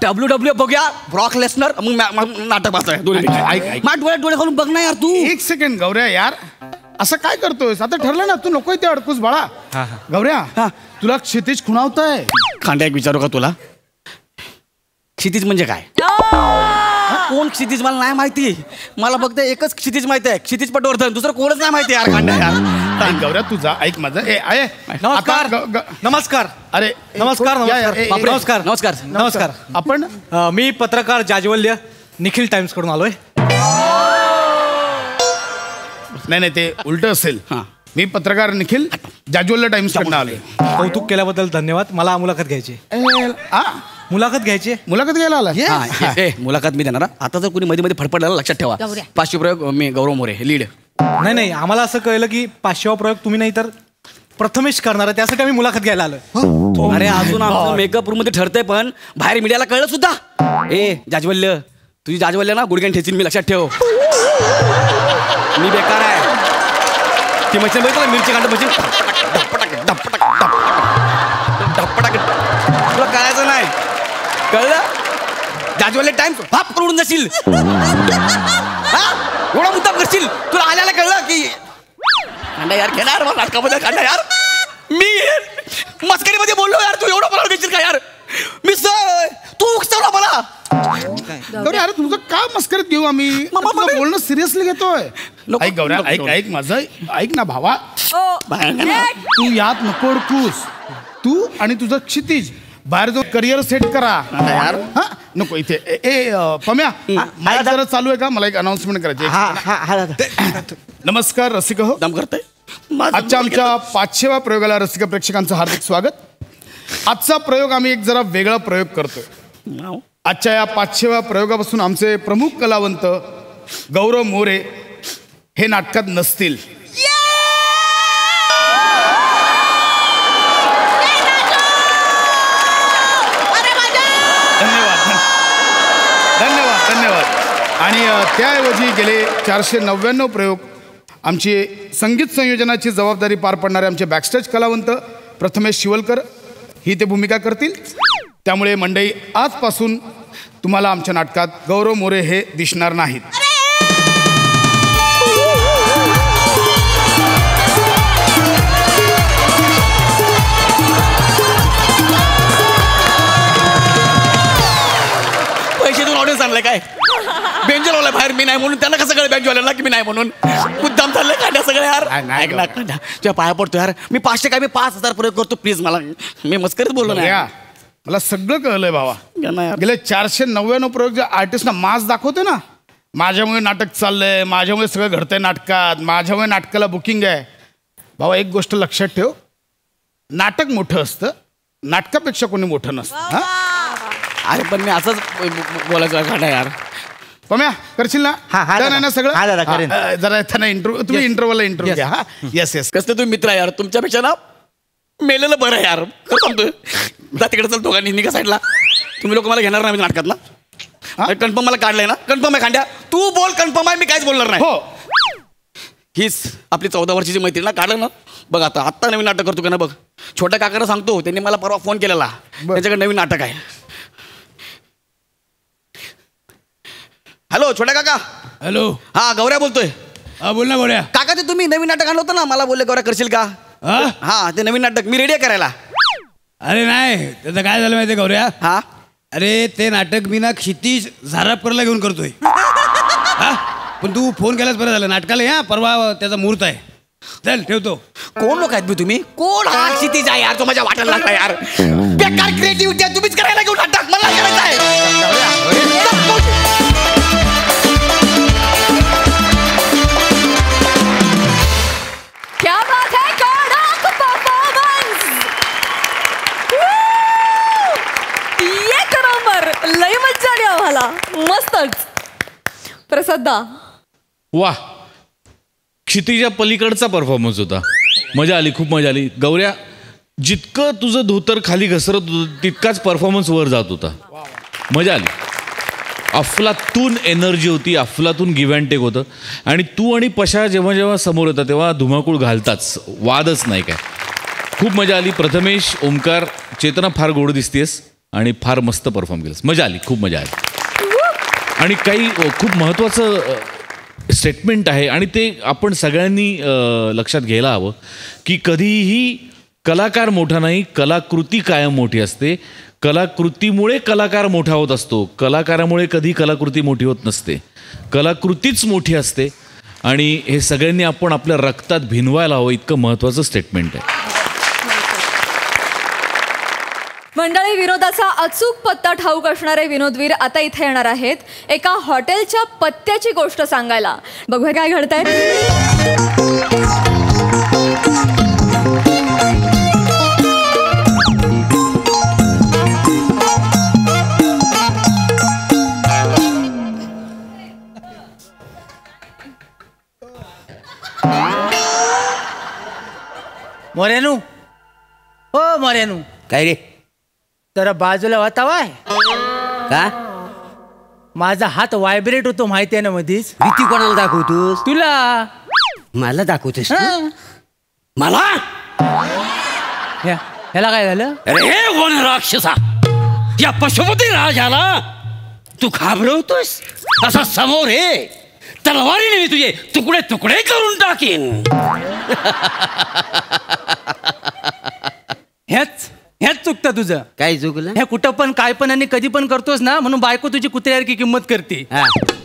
WWE बघूया. ब्रॉक लेसनर मग नाटक पाहतोय. डोळे घालून बघ ना यार तू. एक सेकंड गौऱ्या यार असं काय करतोयस. आता ठरलं ना तू नको ते अडकूस बाळा. गौऱ्या तुला क्षितिज खुणावतंय. खांड्या एक विचारू का तुला. क्षितिज म्हणजे काय? कोण क्षितिज मला नाही माहिती. मला फक्त एकच क्षितिज माहिती आहे. क्षितिज पटवर्धन. दुसरं कोणच नाही माहिती यार. खांड्या यार गौऱ्या तुझा ऐक माझं. नमस्कार नमस्कार. अरे नमस्कार नमस्कार नमस्कार नमस्कार. आपण मी पत्रकार जाज्वल्य निखिल टाइम्स कडून आलोय. नाही ते उलट असेल. मी पत्रकार निखिल जाज्वल्य टाइम्स कडनं आलोय. कौतुक केल्याबद्दल धन्यवाद. मला मुलाखत घ्यायची. मुलाखत घ्यायला आला. मुलाखत मी देणार. आता जर कोणी मध्ये मध्ये फडफडला लक्षात ठेवा. 500 प्रयोग मी गौरव मोरे लीड. नाही आम्हाला असं कळलं की 500वा प्रयोग तुम्ही नाही तर प्रथमेश करणार आहे. त्यासाठी आम्ही मुलाखत घ्यायला आलोय. अरे अजून आमचं मेकअप रूम मध्ये ठरतंय पण बाहेर मीडियाला कळलं सुद्धा. जाज्वल्य तुझी जाज्वल्य ना गुडघ्यान ठेचीन मी. लक्षात ठेव. मी बेकार आहे. ती मशीन बघितलं मिरची कांड मशीन. तुला कळायचं नाही. कळलं. जाज्वल्य टाइम्स हाप करून जाशील. एवढा मुद्दा करशील. तुला आल्याला कळलं की कांडा यार घेणार मला नाटकामध्ये. कांडा यार मी मस्करीमध्ये बोललो यार. तू एवढं मला घेशील का यार. मी तू उकसवला मला. अरे तुझं का मस्करीत घेऊ आम्ही. बोलणं सिरियसली घेतोय. ऐक गौऱ्या ऐक माझं ऐक ना भावा. तू यात नको अडकूस. तू आणि तुझं क्षितिज बाहेर जाऊन करिअर सेट करा यार. नको इथे. पम्या माईक जरा चालू आहे का. मला एक अनाउन्समेंट करायची. नमस्कार रसिक हो. दम करतोय. आजच्या आमच्या 500व्या प्रयोगाला रसिक प्रेक्षकांचं हार्दिक स्वागत. आजचा प्रयोग आम्ही एक जरा वेगळा प्रयोग करतोय. आजच्या या 500व्या प्रयोगापासून आमचे प्रमुख कलावंत गौरव मोरे हे नाटकात नसतील. धन्यवाद. आणि त्याऐवजी गेले 499 प्रयोग आमची संगीत संयोजनाची जबाबदारी पार पाडणारे आमचे बॅकस्टेज कलावंत प्रथमेश शिवलकर ही ते भूमिका करतील. त्यामुळे मंडळी आजपासून तुम्हाला आमच्या नाटकात गौरव मोरे हे दिसणार नाहीत. पैसे देऊन ऑडियन्स आणलाय काय. बेंजल वाला बाहेर मी नाही म्हणून त्यांना कसं कळलं बेंजवाल्याला की मी नाही म्हणून. मुद्दाम चाललंय कांड्या सगळं यार. ऐक ना कांड्या तुझ्या पाया पडतो यार. मी 500 काय मी 5000 प्रयोग करतो प्लीज. मला मी मस्करीत बोललो नाही. मला सगळं कळलंय भावा. गेले 499 प्रयोग जे आर्टिस्टना मास दाखवते ना. माझ्यामुळे नाटक चाललंय. माझ्यामुळे सगळं घडतंय नाटकात. माझ्यामुळे नाटकाला बुकिंग आहे. भावा एक गोष्ट लक्षात ठेव. नाटक मोठं असतं. नाटकापेक्षा कोणी मोठं नसतं. अरे पण मी असंच बोलायचं कांडा यार. पम्या करशील ना? Done आहे ना सगळं? हा दादा करेन. जरा त्यांना तुम्ही इंटरव्ह्यूला इंटरव्ह्यू घ्या. हा येस येस. कसं तुम्ही मित्र आहे यार, तुमच्यापेक्षा ना मेलेलं बरं आहे यार. खरं सांगतोय. जा तिकडे चल दोघांनी निघा साईडला. तुम्ही लोक मला घेणार नाही नाटकात ना? कन्फर्म मला काढलंय ना? कन्फर्म आहे खांड्या? तू बोल कन्फर्म आहे, मी काहीच बोलणार नाही. हो. हीच आपली 14 वर्षाची मैत्रीण ना, काढलं ना बघ. आता नवीन नाटक करतो का ना बघ. छोट्या काकांना सांगतो, त्यांनी मला परवा फोन केलेला, त्याच्याकडे नवीन नाटक आहे. हॅलो छोट्या काका. हॅलो. हा गौऱ्या बोलतोय. हा बोल ना गौऱ्या. काका ते तुम्ही नवीन नाटक आणलं होतं ना, मला बोलले गौऱ्या करशील का? हा ते नवीन नाटक मी रेडी आहे करायला. अरे नाही, त्याचं काय झालं माहितीये गौऱ्या? हा अरे ते नाटक मी ना क्षितिज झारापरला घेऊन करतोय. पण तू फोन केलाच बरं झालं. नाटकाला या परवा त्याचा मुहूर्त आहे. चल ठेवतो. कोण लोक आहेत तुम्ही? कोण हा क्षितिज आहे यार? तो माझ्या वाटायला लागला यार. बेकार क्रिएटिव्हिटी आहे, तुम्हीच करायला घेऊन नाटक. मला करायचं आहे. क्या बात है, कडक परफॉर्मन्स. एक नंबर, लई मज्जा आली आम्हाला. मस्तच. प्रसादा. वा, क्षितिजा पलीकडचा परफॉर्मन्स होता. मजा आली, खूप मजा आली. गौऱ्या, जितकं तुझं धोतर खाली घसरत होतं तितकाच परफॉर्मन्स वर जात होता. मजा आली. अफलातून एनर्जी होती, अफलातून गिव्ह अँड टेक होतं. आणि तू आणि पशा जेव्हा जेव्हा समोर येतात तेव्हा धुमाकूळ घालताच, वादच नाही काय. खूप मजा आली. प्रथमेश, ओमकार, चेतना फार गोड दिसतेस आणि फार मस्त परफॉर्म केलंस. मजा आली, खूप मजा आली. आणि काही खूप महत्त्वाचं स्टेटमेंट आहे आणि ते आपण सगळ्यांनी लक्षात घ्यायला हवं की कधीही कलाकार मोठा नाही, कलाकृती कायम मोठी असते. कलाकृतीमुळे कलाकार मोठा होत असतो. कलाकारामुळे कधी कलाकृती मोठी होत नसते. कलाकृतीच मोठी असते. आणि हे सगळ्यांनी आपण आपल्या रक्तात भिनवायला हवं, इतकं महत्त्वाचं स्टेटमेंट आहे. मंडळी, विनोदाचा अचूक पत्ता ठाऊक असणारे विनोदवीर आता इथे येणार आहेत एका हॉटेलच्या पत्त्याची गोष्ट सांगायला. बघूया काय घडतंय. मोरेनू, हो मोरेनू. काय रे? जरा बाजूला वातावाय का? माझा हात व्हायब्रेट होतो माहिती आहे ना मधीच. भीती कोणाला दाखवतोस? तुला. मला दाखवतोस? मला? ह्याला काय झालं? अरे वन राक्षसा, या पशुपती राजाला तू घाबरवतोस? असा समोर हे तलवारीने मी तुझे तुकडे तुकडे करून टाकीन. ह्याच चुकतं तुझं. काय चुकलं? हे कुठं पण काय पण आणि कधी पण करतोस ना, म्हणून बायको तुझी कुत्र्यासारखी किंमत करते.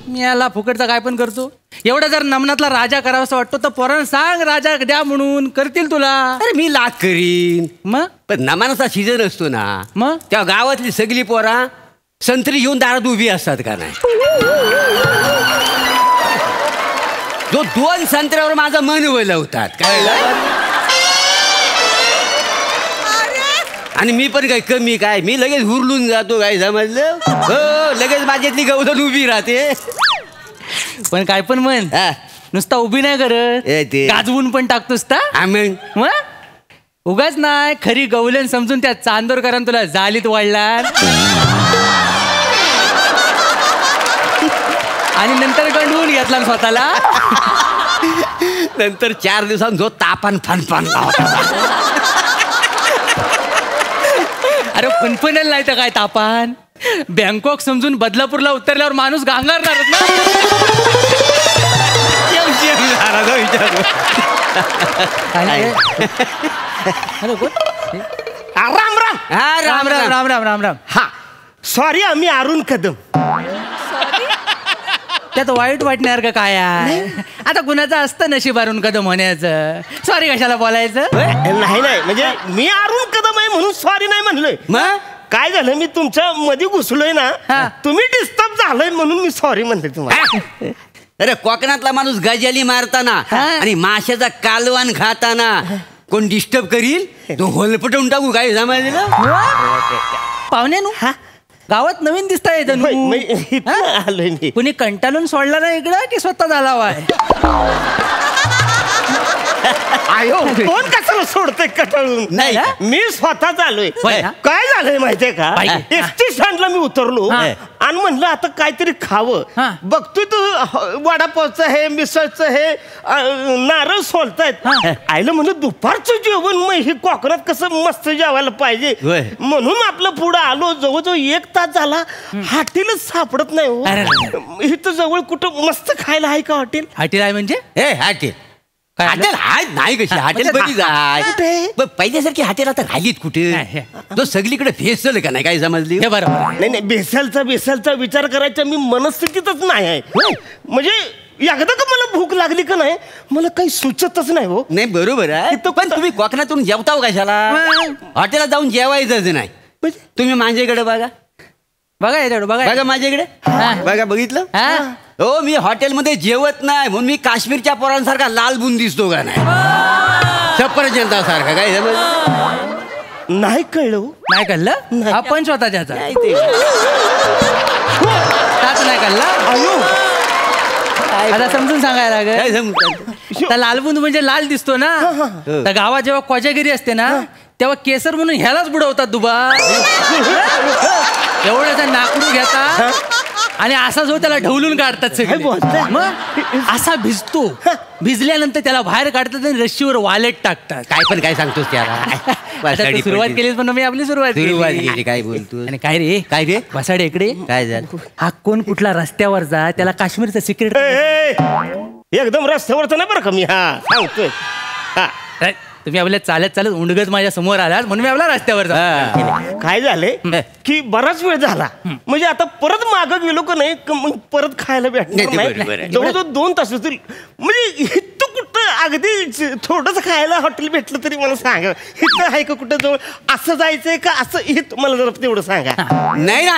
मी याला फुकटचा काय पण करतो. एवढा जर नमनातला राजा करावासा वाटतो तर पोरांना सांग राजा द्या म्हणून, करतील तुला. अरे मी लाख करीन. मग पण नमानाचा सीजन असतो ना, मग त्या गावातली सगळी पोरा संत्री घेऊन दारात उभी असतात का नाही? जो 2 संत्र्यावर माझं मन वळवतात काय. आणि मी पण काय कमी काय, मी लगेच हुरलून जातो काय, समजलं? हो, लगेच माझ्यातली गवदन उभी राहते. पण काय पण म्हण, नुसता उभी नाही करत, गाजवून पण टाकतोस ना. मग उगाच नाही, खरी गवलन समजून त्या चांदोरकरांनी तुला जालीत वाढला आणि नंतर गंडवून घेतला स्वतःला. नंतर 4 दिवसांत जो तापन फनफन. अरे फनफनेल नाही तर काय तापान. बँकॉक समजून बदलापूरला उतरल्यावर माणूस गांगारणारच ना. राम राम. हा राम राम राम राम राम राम. हा सॉरी, आम्ही अरुण कदम. त्यात वाईट वाटणार का काय आहे? आता कुणाचं असतं नशीब अरुण कदम होण्याचं. सॉरी कशाला बोलायचं? नाही नाही, म्हणजे मी अरुण कदम आहे म्हणून सॉरी नाही म्हणलोय. मग काय झालं, मी तुमच्या मध्ये घुसलोय ना, तुम्ही डिस्टर्ब झालोय म्हणून मी सॉरी म्हणते तुम्हाला. अरे कोकणातला माणूस गजाली मारताना आणि माशाचा कालवान खाताना कोण डिस्टर्ब करील तो होलपटवून टाकू काय, समजलं? पाहुण्यानू, गावात नवीन दिसताय आलोय मी. कुणी कंटाळून सोडला ना इकडं की स्वतः झाला वाय? आयो कोण कशाला सोडतोय कटाळून? नाही ना? मी स्वतःच आलोय. होय ना? काय झालंय माहितीये का, एसटी स्टँडला मी उतरलो आणि म्हणलं आता काहीतरी खावं. बघतोय तू वडापावचं हे, मिसळचं हे, नारळ सोलतायत. आईला म्हणलं दुपारचं जेवण मग हे कोकणात कसं मस्त जेवायला पाहिजे, म्हणून आपलं पुढं आलो. जवळजवळ 1 तास झाला, हॉटेलच सापडत नाही हो. इथं जवळ कुठं मस्त खायला आहे का हॉटेल? हॉटेल आहे म्हणजे हॉटेल हॉटेल हाय नाही कशी हॉटेल बरी जाय पहिल्यासारखी हॉटेल आता राहिलीत कुठे? तो सगळीकडे भेसळ का नाही काय समजली? हे बरोबर. नाही बेसालचा विचार करायचा मी मनस्थितीतच नाही आहे. म्हणजे एकदा का मला भूक लागली का नाही मला काही सुचतच नाही हो. नाही बरोबर आहे, पण तुम्ही कोकणातून जेवताव कशाला? हॉटेलात जाऊन जेवायचं नाही. तुम्ही माझ्याकडे बघा बघा माझ्याकडे बघा, बघितलं? हो मी हॉटेलमध्ये जेवत नाही म्हणून मी काश्मीरच्या पोरांसारखा लाल बुन दिसतो का नाही? सफरचंदा सारखा काय समज नाही कळलं? नाही कळलं? आपण स्वतःच्या नाही ते नाही कळलं? आता समजून सांगायला काय लागेल. लालबुंद म्हणजे लाल दिसतो ना, तर गावात जेव्हा कोजागिरी असते ना तेव्हा केसर म्हणून ह्यालाच बुडवतात दुबा. एवढ्याचा नाकडू घेतात आणि असा जो त्याला ढवलून काढतात सगळे. मग असा भिजतो, भिजल्यानंतर त्याला बाहेर काढतात आणि रश्शीवर वालेट टाकतात. काय सांगतोस त्याला? सुरुवात केलीच पण मी आपली सुरुवात केली. काय बोलतो? आणि काय रे वसाडे इकडे काय झालं? हा कोण कुठला रस्त्यावर जा त्याला काश्मीरचं सिक्रेट एकदम रस्त्यावरच नाही बरं का मी सांगतोय. तुम्ही आपल्या चालत उंडगत माझ्या समोर आलात म्हणून मी आपल्या रस्त्यावर काय झालंय की बराच वेळ झाला म्हणजे आता परत मागं गेलो का नाही मग परत खायला भेटणार नाही. जवळजवळ 2 तास म्हणजे इथं कुठं अगदी थोडंसं खायला हॉटेल भेटलं तरी मला सांगा. इथं आहे का कुठं जवळ असं जायचंय का असं हे मला जरा तेवढं सांगा. नाही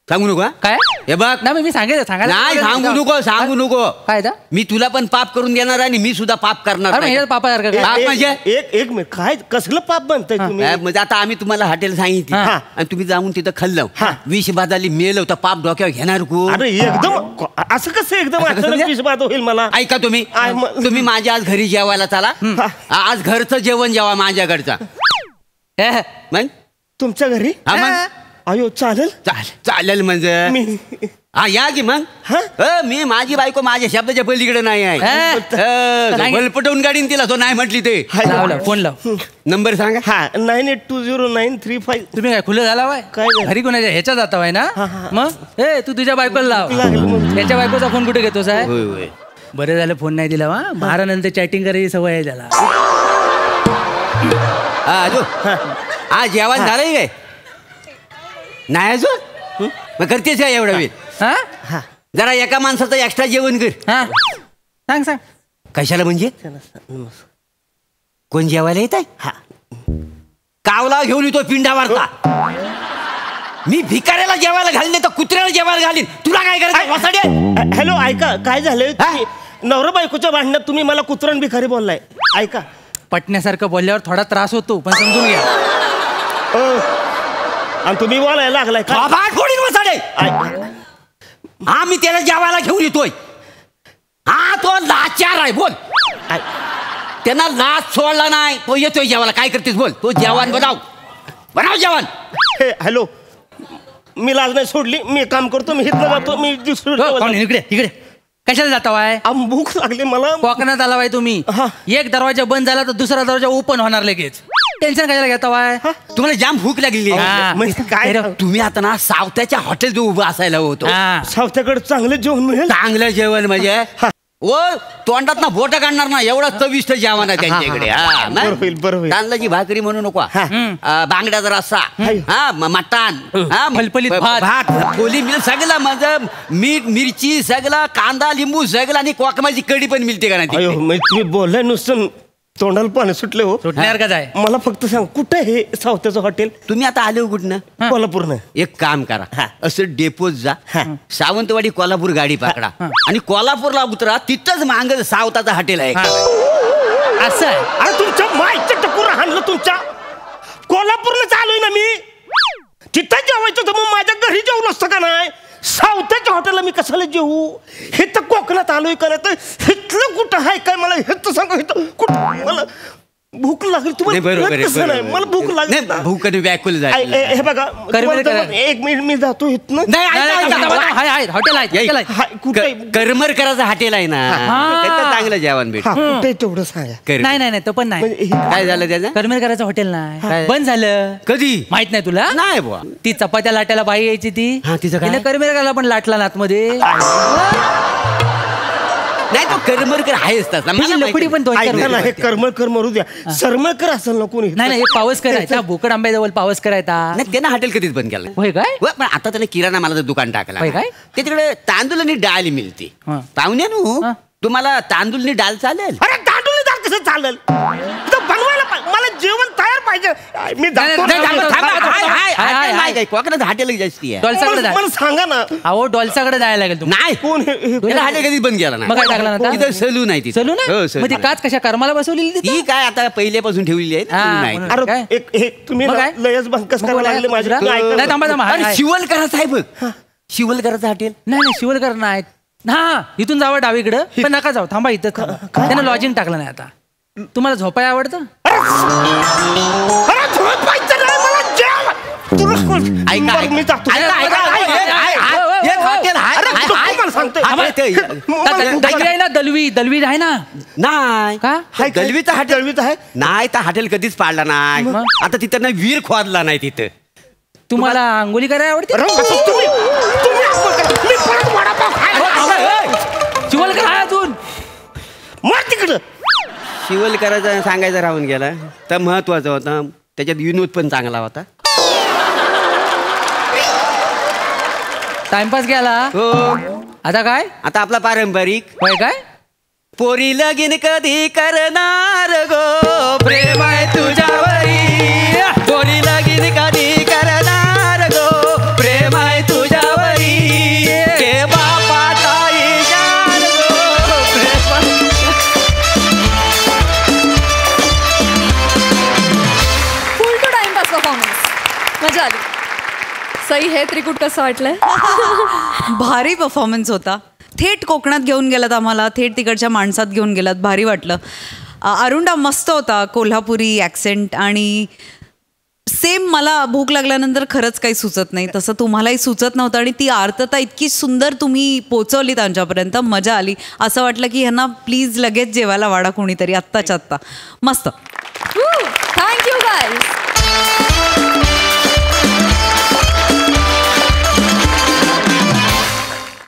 सांगू नको. काय हे बघ ना मी सांगायचं सांगू नको. काय मी तुला पण पाप करून देणार आणि मी सुद्धा पाप करणार. पापा म्हणजे एक मिनिट काय कसलं पाप बनताय तुम्ही? म्हणजे आता आम्ही तुम्हाला हॉटेल सांगितलं आणि तुम्ही जाऊन तिथं खाल्लं, विष बाजाली मेलं तर पाप डोक्यावर घेणार को? अरे एकदम असं कसं एकदम विष बाधा होईल मला? ऐका तुम्ही माझ्या आज घरी जेवायला चला. आज घरचं जेवण जेवा माझ्याकडचं. मग तुमच्या घरी? अयो चालेल म्हणजे या की मग. मी माझी बायको माझ्या शब्दाच्या पलीकडे नाही आहे. पटवून गाडीन तिला तो नाही म्हटली ते. फोन लाव. नंबर सांगा. 982095. तुम्ही काय खुलं झाला काय घरी कोणाच्या ह्याच्या जाता आहे ना? मग तू तुझ्या बायकोला लाव. त्याच्या बायकोचा फोन कुठे घेतोस आहे? बरं झालं फोन नाही दिला. महारानंतर चॅटिंग करायची सवय आहे त्याला. आज जेवण झालंय काय? नाही अजून मग करतेस का एवढा वेळ? जरा एका माणसाचं एक्स्ट्रा जेवण कर. सांग कशाला म्हणजे? कोण जेवायला येत आहे? कावला घेऊन येतो पिंडावरचा. मी भिकाऱ्याला जेवायला घालीन तर कुत्र्याला जेवायला घालीन. तुला काय करायचं? हॅलो ऐका काय झालंय? नवरा बायकोच्या भांडणात तुम्ही मला कुत्रण भिकारी बोललाय. ऐका पटण्यासारखं बोलल्यावर थोडा त्रास होतो पण समजून घ्या. आणि तुम्ही बोलायला लागलाय मी त्याला जेवायला घेऊन येतोय. तो लाचार आहे. बोल त्यांना लाच सोडला नाही. तो येतोय जेवायला. काय करतेस बोल. तो जेवण बनव जेवण. हॅलो मी लाज नाही सोडली. मी काम करतो. मी इथं जातो. मी इकडे कशाला जाता वाय? भूक लागली मला. कोकणात आला वाय तुम्ही. एक दरवाजा बंद झाला तर दुसरा दरवाजा ओपन होणार लगेच. टेन्शन कशाला घेता वाय? तुम्हाला जाम भूक लागली. काय तुम्ही आता ना सावत्याच्या हॉटेल जो उभं असायला होतो. सावत्याकडे चांगलं जेवण मिळेल. चांगलं जेवण म्हणजे तोंडात ना बोट काढणार ना एवढा चविष्ट जेवण आहे त्यांच्याकडे. तांदळाची भाकरी म्हणू नको. बांगड्याचा रस्सा, मटण, फलफलीत भात, खोली मिळ सगळं माझं मीठ मिरची सगळं कांदा लिंबू सगळं आणि कोकमाची कढी पण मिळते का नाही? तुम्ही बोललाय नुसतं तोंडाला पाणी सुटले हो. सुटणार का जाय? मला फक्त सांग कुठे हे सावत्याचं हॉटेल? तुम्ही आता आले हो कुठनं? कोल्हापूरनं. एक काम करा असं डेपोत जा. सावंतवाडी कोल्हापूर गाडी पकडा आणि कोल्हापूरला उतरा. तिथंच मांग सावताचं हॉटेल आहे. असं आहे? अरे तुमच्या माईचं टकोर हाणलं तुमच्या. कोल्हापूरला चालूय ना मी. तिथं जेवायचं तर मग माझ्या घरी जेवू नसतं का नाही? सावताच्या हॉटेलला मी कशाला जेवू? हे तर कोकणात आलोय का नाही तर इथलं कुठं आहे काय मला हे तर सांगा. इथं कुठं मला भूक लागली तुम्हाला? मला भूक लागली भूक व्याकुल हे बघा एक मिनिट मी जातो इथनं. करमरकराचं हॉटेल आहे ना, चांगलं जेवण भेट. तेवढं सांगा. नाही तो पण नाही. काय झालं त्याचं? करमरकराचं हॉटेल नाही, बंद झालं. कधी? माहित नाही तुला? नाही बुवा. ती चपात्या लाटायला बाई यायची ती, तिचं करमरकराला पण लाटला नातमध्ये. नाही तो करमरकर आहे लपडी पण करमरकर मरू द्या. सरमळकर असेल ना कोणी. नाही पावस करायचा भोकड आंब्याजवळ पावस करायचा. नाही त्यानं हॉटेल कधीच बंद केलं. होय काय? पण आता त्याने किराणा मला दुकान टाकला काय. ते तिकडे तांदूळ आणि डाळ मिळते. पाहुण्यानु तुम्हाला तांदूळ आणि डाळ चालेल? अरे तांदूळ आणि डाळ कसं चालेल? बनवायला मला जेवण तयार पाहिजे. मी कोकणात हॉटेल जास्ती आहे. मला सांगा ना. अहो डॉल्साकडे जायला लागेल. नाही कोण हॉटेल कधीच बंद केला मग काय टाकला ना? तिथं सलून आहे. सलून मग ती काच कशा कर्माला बसवलेली ती काय आता पहिल्यापासून ठेवलेली आहे. तुम्ही लयच बंकस करायला लागले माझ्या. शिवलकराचं आहे बघ. शिवलकराचं हॉटेल. नाही शिवलकर नाही. हा इथून जावं डावीकडं पण नका जाऊ, थांबा इथं. त्यानं लॉजिंग टाकलं नाही. आता तुम्हाला झोपाय आवडतं? दलवी आहे ना? नाही का दलवीचं हॉटेल आहे? नाही त्या हॉटेल कधीच पाडला नाही. आता तिथं ना वीर खोदला नाही तिथं. तुम्हाला अंघोळी करायला आवडते? शिवलकर आहे अजून? मग तिकडं शिवलकराचा सांगायचं राहून गेला तर महत्वाचा होता. त्याच्यात विनोद पण चांगला होता. टाइमपास गेला. हो. आता काय? आता आपला पारंपरिक होय काय? पोरी लगीन कधी करणार गो, प्रेम आहे तुझ्यावरी. पोरी लगीन कधी करणार गो, प्रेम आहे तुझ्यावरी. के बापा ताई जान गो, फुल टू टाइमपास परफॉर्मन्स मजा आली. सई हे त्रिकूट कसं वाटलंय? भारी परफॉर्मन्स होता. थेट कोकणात घेऊन गेलात आम्हाला, थेट तिकडच्या माणसात घेऊन गेलात. भारी वाटलं. अरुंडा मस्त होता, कोल्हापुरी ॲक्सेंट. आणि सेम मला भूक लागल्यानंतर खरंच काही सुचत नाही, तसं तुम्हालाही सुचत नव्हतं. आणि ती आर्तता इतकी सुंदर तुम्ही पोचवली त्यांच्यापर्यंत. मजा आली. असं वाटलं की ह्यांना प्लीज लगेच जेवायला वाढा कोणीतरी आत्ताच्या आत्ता. मस्त. Thank you guys.